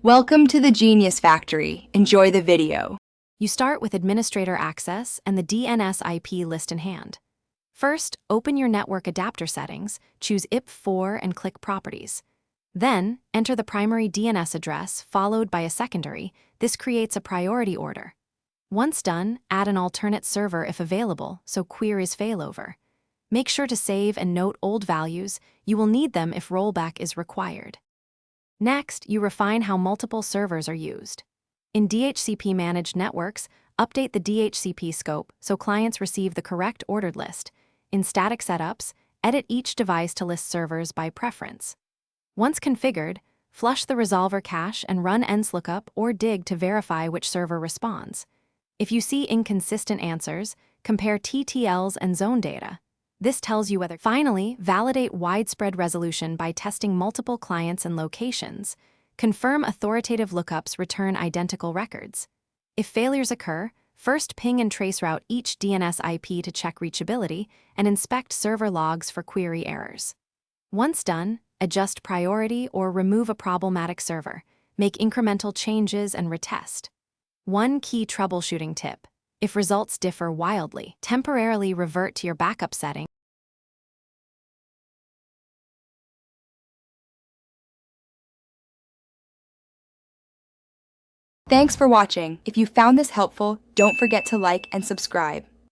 Welcome to the Genius Factory. Enjoy the video. You start with administrator access and the DNS IP list in hand. First, open your network adapter settings, choose IP4 and click Properties. Then, enter the primary DNS address followed by a secondary. This creates a priority order. Once done, add an alternate server if available, so queries failover. Make sure to save and note old values. You will need them if rollback is required. Next, you refine how multiple servers are used. In DHCP-managed networks, update the DHCP scope so clients receive the correct ordered list. In static setups, edit each device to list servers by preference. Once configured, flush the resolver cache and run enslookup or dig to verify which server responds. If you see inconsistent answers, compare TTLs and zone data. This tells you whether. Finally, validate widespread resolution by testing multiple clients and locations. Confirm authoritative lookups return identical records. If failures occur, first ping and traceroute each DNS IP to check reachability and inspect server logs for query errors. Once done, adjust priority or remove a problematic server. Make incremental changes and retest. One key troubleshooting tip: if results differ wildly, temporarily revert to your backup setting. Thanks for watching. If you found this helpful, don't forget to like and subscribe.